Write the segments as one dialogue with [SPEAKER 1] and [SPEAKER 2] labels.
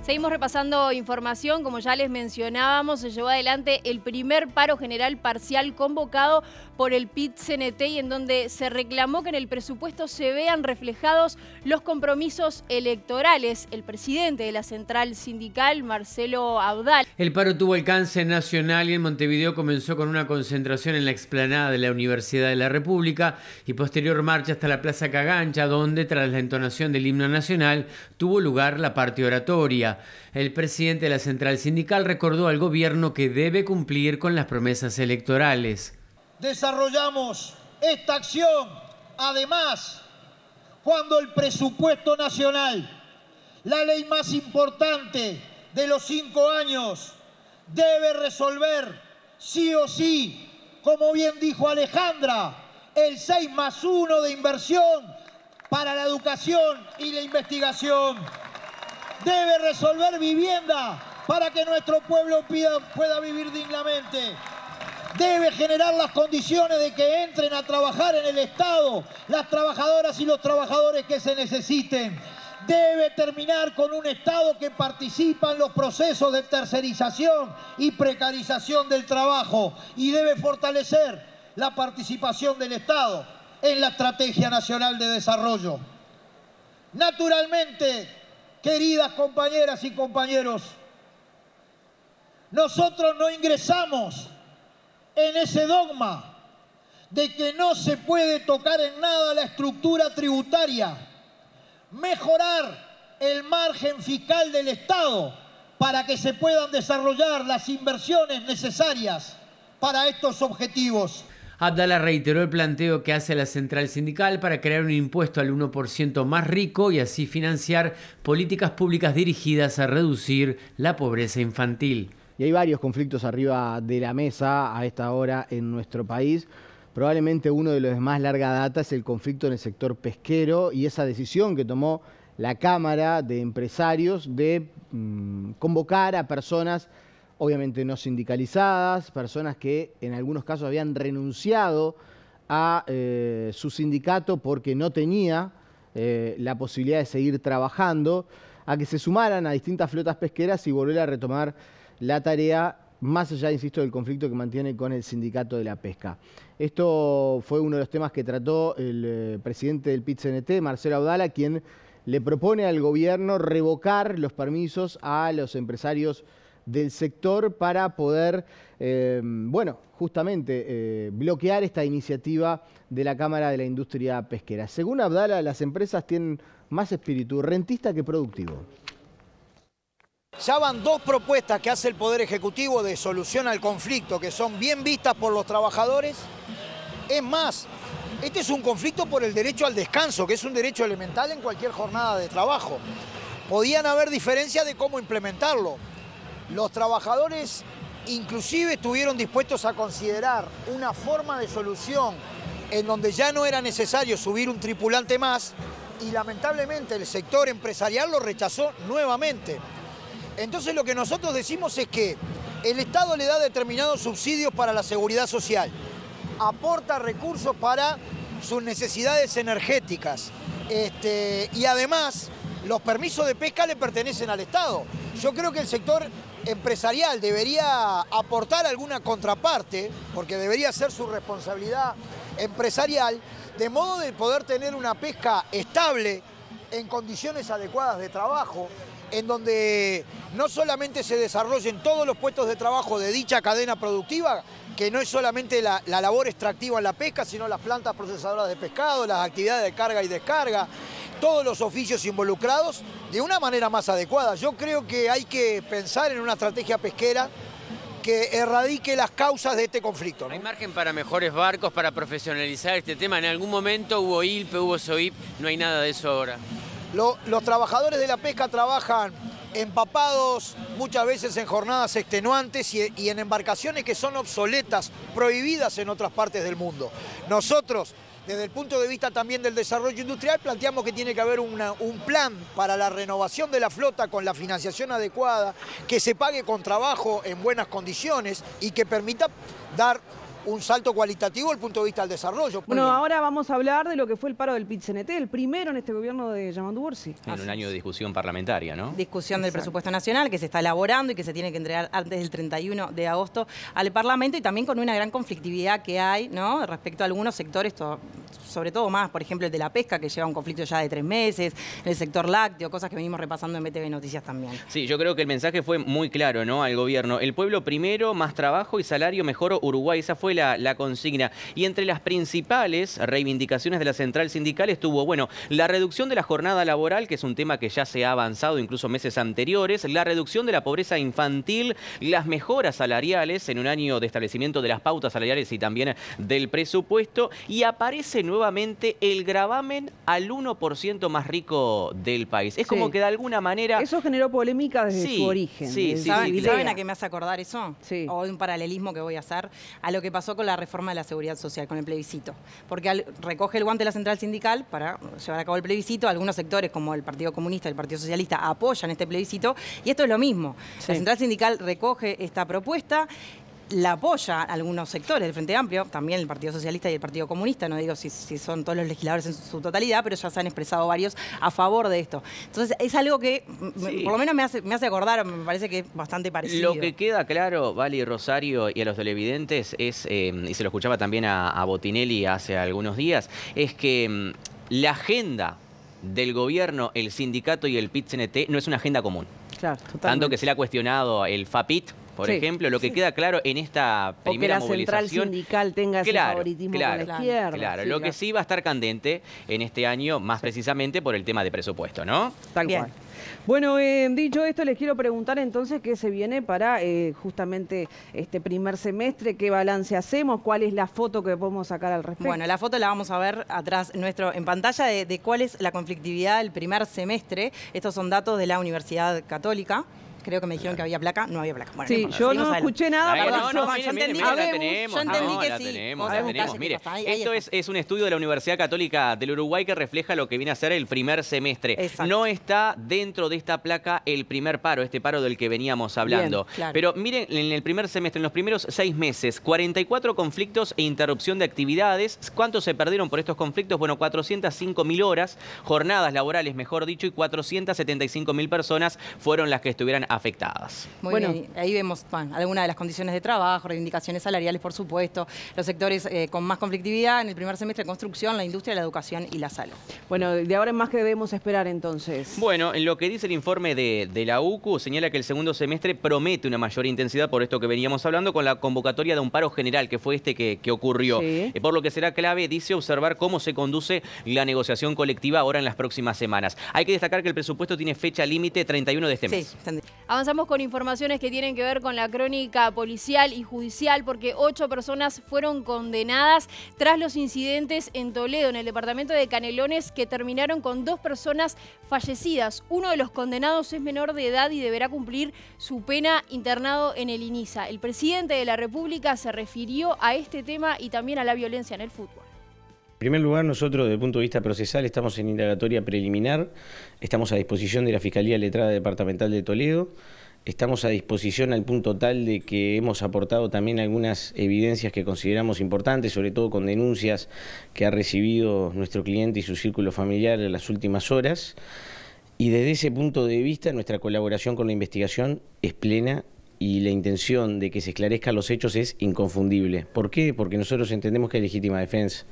[SPEAKER 1] Seguimos repasando información, como ya les mencionábamos, se llevó adelante el primer paro general parcial convocado por el PIT-CNT y en donde se reclamó que en el presupuesto se vean reflejados los compromisos electorales. El presidente de la central sindical, Marcelo Abdala.
[SPEAKER 2] El paro tuvo alcance nacional y en Montevideo comenzó con una concentración en la explanada de la Universidad de la República y posterior marcha hasta la Plaza Cagancha, donde tras la entonación del himno nacional tuvo lugar la parte oratoria. El presidente de la central sindical recordó al gobierno que debe cumplir con las promesas electorales.
[SPEAKER 3] Desarrollamos esta acción, además, cuando el presupuesto nacional, la ley más importante de los 5 años, debe resolver sí o sí, como bien dijo Alejandra, el 6+1 de inversión para la educación y la investigación. Debe resolver vivienda para que nuestro pueblo pueda vivir dignamente. Debe generar las condiciones de que entren a trabajar en el Estado las trabajadoras y los trabajadores que se necesiten. Debe terminar con un Estado que participa en los procesos de tercerización y precarización del trabajo y debe fortalecer la participación del Estado en la Estrategia Nacional de Desarrollo. Naturalmente, queridas compañeras y compañeros, nosotros no ingresamos en ese dogma de que no se puede tocar en nada la estructura tributaria, mejorar el margen fiscal del Estado para que se puedan desarrollar las inversiones necesarias para estos objetivos.
[SPEAKER 2] Abdala reiteró el planteo que hace la central sindical para crear un impuesto al 1% más rico y así financiar políticas públicas dirigidas a reducir la pobreza infantil.
[SPEAKER 4] Y hay varios conflictos arriba de la mesa a esta hora en nuestro país. Probablemente uno de los de más larga data es el conflicto en el sector pesquero y esa decisión que tomó la Cámara de Empresarios de convocar a personas obviamente no sindicalizadas, personas que en algunos casos habían renunciado a su sindicato porque no tenía la posibilidad de seguir trabajando, a que se sumaran a distintas flotas pesqueras y volver a retomar la tarea, más allá, insisto, del conflicto que mantiene con el sindicato de la pesca. Esto fue uno de los temas que trató el presidente del PIT-CNT, Marcelo Abdala, quien le propone al gobierno revocar los permisos a los empresarios del sector para poder, justamente bloquear esta iniciativa de la Cámara de la Industria Pesquera. Según Abdala, las empresas tienen más espíritu rentista que productivo.
[SPEAKER 3] Ya van 2 propuestas que hace el Poder Ejecutivo de solución al conflicto, que son bien vistas por los trabajadores. Es más, este es un conflicto por el derecho al descanso, que es un derecho elemental en cualquier jornada de trabajo. Podían haber diferencias de cómo implementarlo. Los trabajadores inclusive estuvieron dispuestos a considerar una forma de solución en donde ya no era necesario subir un tripulante más y lamentablemente el sector empresarial lo rechazó nuevamente. Entonces lo que nosotros decimos es que el Estado le da determinados subsidios para la seguridad social, aporta recursos para sus necesidades energéticas y además los permisos de pesca le pertenecen al Estado. Yo creo que el sector empresarial debería aportar alguna contraparte, porque debería ser su responsabilidad empresarial, de modo de poder tener una pesca estable en condiciones adecuadas de trabajo, en donde no solamente se desarrollen todos los puestos de trabajo de dicha cadena productiva, que no es solamente la labor extractiva en la pesca, sino las plantas procesadoras de pescado, las actividades de carga y descarga, todos los oficios involucrados de una manera más adecuada. Yo creo que hay que pensar en una estrategia pesquera que erradique las causas de este conflicto, ¿no?
[SPEAKER 2] ¿Hay margen para mejores barcos, para profesionalizar este tema? En algún momento hubo ILPE, hubo SOIP, no hay nada de eso ahora.
[SPEAKER 3] Los trabajadores de la pesca trabajan empapados muchas veces en jornadas extenuantes y en embarcaciones que son obsoletas, prohibidas en otras partes del mundo. Nosotros, desde el punto de vista también del desarrollo industrial, planteamos que tiene que haber un plan para la renovación de la flota con la financiación adecuada, que se pague con trabajo en buenas condiciones y que permita dar un salto cualitativo desde el punto de vista del desarrollo.
[SPEAKER 5] Bueno, ahora vamos a hablar de lo que fue el paro del PIT-CNT, el primero en este gobierno de Yamandu Orsi.
[SPEAKER 6] En un año de discusión parlamentaria, ¿no?
[SPEAKER 7] Discusión del presupuesto nacional que se está elaborando y que se tiene que entregar antes del 31 de agosto al Parlamento, y también con una gran conflictividad que hay, ¿no?, respecto a algunos sectores, sobre todo más, por ejemplo, el de la pesca, que lleva un conflicto ya de 3 meses, el sector lácteo, cosas que venimos repasando en BTV Noticias también.
[SPEAKER 6] Sí, yo creo que el mensaje fue muy claro, ¿no?, al gobierno. El pueblo primero, más trabajo y salario mejor Uruguay. Esa fue la consigna. Y entre las principales reivindicaciones de la central sindical estuvo, bueno, la reducción de la jornada laboral, que es un tema que ya se ha avanzado incluso meses anteriores, la reducción de la pobreza infantil, las mejoras salariales en un año de establecimiento de las pautas salariales y también del presupuesto, y aparece nuevamente el gravamen al 1% más rico del país. Es como que de alguna manera...
[SPEAKER 5] Eso generó polémica desde su origen.
[SPEAKER 7] ¿Saben a qué me hace acordar eso?
[SPEAKER 5] Sí.
[SPEAKER 7] O un paralelismo que voy a hacer a lo que pasó con la reforma de la seguridad social, con el plebiscito. Porque recoge el guante de la central sindical para llevar a cabo el plebiscito. Algunos sectores, como el Partido Comunista y el Partido Socialista, apoyan este plebiscito, y esto es lo mismo. La central sindical recoge esta propuesta, la apoya algunos sectores del Frente Amplio, también el Partido Socialista y el Partido Comunista, no digo si son todos los legisladores en su totalidad, pero ya se han expresado varios a favor de esto. Entonces es algo que por lo menos me hace acordar, me parece que es bastante parecido.
[SPEAKER 6] Lo que queda claro, Vali, Rosario, y a los televidentes es, y se lo escuchaba también a Botinelli hace algunos días, es que la agenda del gobierno, el sindicato y el PIT-CNT no es una agenda común.
[SPEAKER 5] Claro, totalmente.
[SPEAKER 6] Tanto que se le ha cuestionado el FAPIT, por ejemplo, lo que queda claro en esta primera movilización...
[SPEAKER 5] que la central sindical tenga ese favoritismo con la izquierda.
[SPEAKER 6] Claro, lo que sí va a estar candente en este año, más precisamente por el tema de presupuesto, ¿no?
[SPEAKER 5] Tal cual. Bueno, dicho esto, les quiero preguntar entonces qué se viene para justamente este primer semestre, qué balance hacemos, cuál es la foto que podemos sacar al respecto.
[SPEAKER 7] Bueno, la foto la vamos a ver atrás en pantalla de cuál es la conflictividad del primer semestre. Estos son datos de la Universidad Católica. Creo que me dijeron que había placa, no había placa. Bueno,
[SPEAKER 5] sí, yo no escuché nada.
[SPEAKER 7] Yo entendí que sí.
[SPEAKER 6] Mire, esto es un estudio de la Universidad Católica del Uruguay que refleja lo que viene a ser el primer semestre.
[SPEAKER 7] Exacto.
[SPEAKER 6] No está dentro de esta placa el primer paro, este paro del que veníamos hablando.
[SPEAKER 7] Bien, claro.
[SPEAKER 6] Pero miren, en el primer semestre, en los primeros 6 meses, 44 conflictos e interrupción de actividades. ¿Cuántos se perdieron por estos conflictos? Bueno, 405.000 horas, jornadas laborales, mejor dicho, y 475.000 personas fueron las que estuvieran afectadas.
[SPEAKER 7] Muy bien, ahí vemos algunas de las condiciones de trabajo, reivindicaciones salariales, por supuesto, los sectores con más conflictividad en el primer semestre: construcción, la industria, la educación y la salud.
[SPEAKER 5] Bueno, de ahora en más, que debemos esperar entonces.
[SPEAKER 6] Bueno, en lo que dice el informe de la UCU, señala que el segundo semestre promete una mayor intensidad, por esto que veníamos hablando, con la convocatoria de un paro general, que fue este que ocurrió. Sí. Por lo que será clave, dice, observar cómo se conduce la negociación colectiva ahora en las próximas semanas. Hay que destacar que el presupuesto tiene fecha límite 31 de este mes.
[SPEAKER 1] Avanzamos con informaciones que tienen que ver con la crónica policial y judicial, porque 8 personas fueron condenadas tras los incidentes en Toledo, en el departamento de Canelones, que terminaron con 2 personas fallecidas. Uno de los condenados es menor de edad y deberá cumplir su pena internado en el INISA. El presidente de la República se refirió a este tema y también a la violencia en el fútbol.
[SPEAKER 8] En primer lugar, nosotros desde el punto de vista procesal estamos en indagatoria preliminar, estamos a disposición de la Fiscalía Letrada Departamental de Toledo, estamos a disposición al punto tal de que hemos aportado también algunas evidencias que consideramos importantes, sobre todo con denuncias que ha recibido nuestro cliente y su círculo familiar en las últimas horas, y desde ese punto de vista nuestra colaboración con la investigación es plena y la intención de que se esclarezcan los hechos es inconfundible. ¿Por qué? Porque nosotros entendemos que hay legítima defensa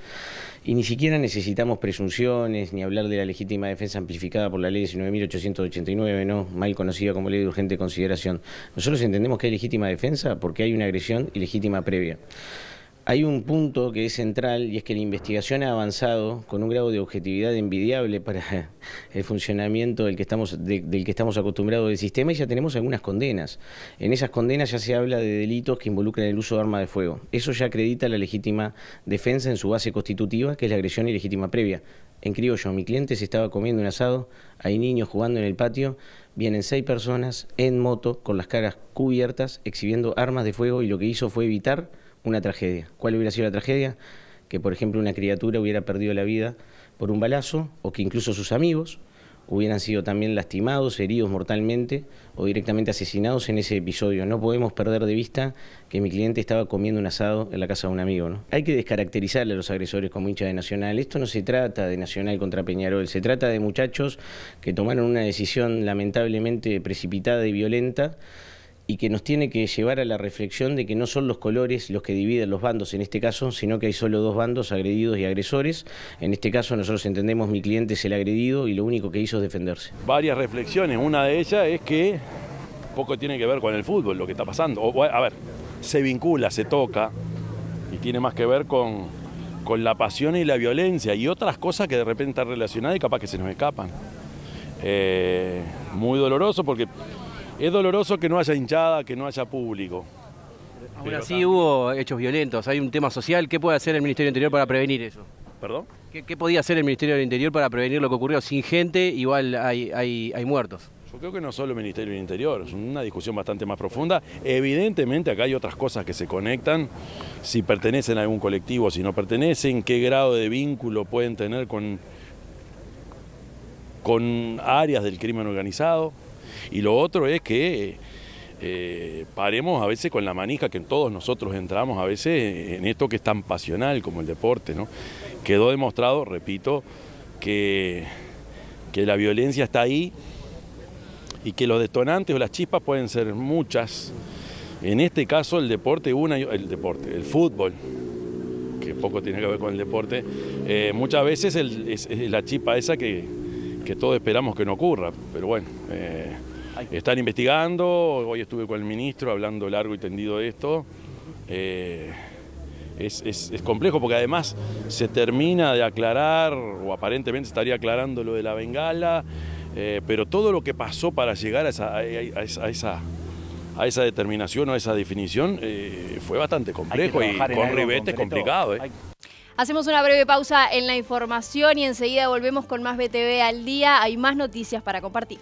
[SPEAKER 8] y ni siquiera necesitamos presunciones ni hablar de la legítima defensa amplificada por la ley 19.889, ¿no?, mal conocida como ley de urgente consideración. Nosotros entendemos que hay legítima defensa porque hay una agresión ilegítima previa. Hay un punto que es central y es que la investigación ha avanzado con un grado de objetividad envidiable para el funcionamiento del que estamos acostumbrados del sistema, y ya tenemos algunas condenas. En esas condenas ya se habla de delitos que involucran el uso de arma de fuego. Eso ya acredita la legítima defensa en su base constitutiva, que es la agresión ilegítima previa. En criollo, mi cliente se estaba comiendo un asado, hay niños jugando en el patio, vienen 6 personas en moto con las caras cubiertas exhibiendo armas de fuego, y lo que hizo fue evitar una tragedia. ¿Cuál hubiera sido la tragedia? Que, por ejemplo, una criatura hubiera perdido la vida por un balazo, o que incluso sus amigos hubieran sido también lastimados, heridos mortalmente o directamente asesinados en ese episodio. No podemos perder de vista que mi cliente estaba comiendo un asado en la casa de un amigo, ¿no? Hay que descaracterizarle a los agresores como hinchas de Nacional. Esto no se trata de Nacional contra Peñarol, se trata de muchachos que tomaron una decisión lamentablemente precipitada y violenta, y que nos tiene que llevar a la reflexión de que no son los colores los que dividen los bandos en este caso, sino que hay solo dos bandos, agredidos y agresores. En este caso nosotros entendemos mi cliente es el agredido y lo único que hizo es defenderse.
[SPEAKER 9] Varias reflexiones, una de ellas es que poco tiene que ver con el fútbol, lo que está pasando. A ver, se vincula, se toca y tiene más que ver con la pasión y la violencia y otras cosas que de repente están relacionadas y capaz que se nos escapan. Muy doloroso porque... Es doloroso que no haya hinchada, que no haya público.
[SPEAKER 10] Aún así hubo hechos violentos, hay un tema social. ¿Qué puede hacer el Ministerio del Interior para prevenir eso?
[SPEAKER 9] ¿Perdón?
[SPEAKER 10] ¿Qué podía hacer el Ministerio del Interior para prevenir lo que ocurrió? Sin gente igual hay muertos.
[SPEAKER 9] Yo creo que no solo el Ministerio del Interior, es una discusión bastante más profunda. Evidentemente acá hay otras cosas que se conectan, si pertenecen a algún colectivo, si no pertenecen, qué grado de vínculo pueden tener con áreas del crimen organizado. Y lo otro es que paremos a veces con la manija que todos nosotros entramos a veces en esto que es tan pasional como el deporte, ¿no? Quedó demostrado, repito, que la violencia está ahí y que los detonantes o las chispas pueden ser muchas. En este caso el deporte, el fútbol, que poco tiene que ver con el deporte, muchas veces es la chispa esa que todos esperamos que no ocurra, pero bueno, están investigando, hoy estuve con el ministro hablando largo y tendido de esto, es complejo porque además se termina de aclarar, o aparentemente se estaría aclarando lo de la bengala, pero todo lo que pasó para llegar a esa determinación o a esa definición fue bastante complejo y con ribetes complicado.
[SPEAKER 1] Hacemos una breve pausa en la información y enseguida volvemos con más BTV al día. Hay más noticias para compartir.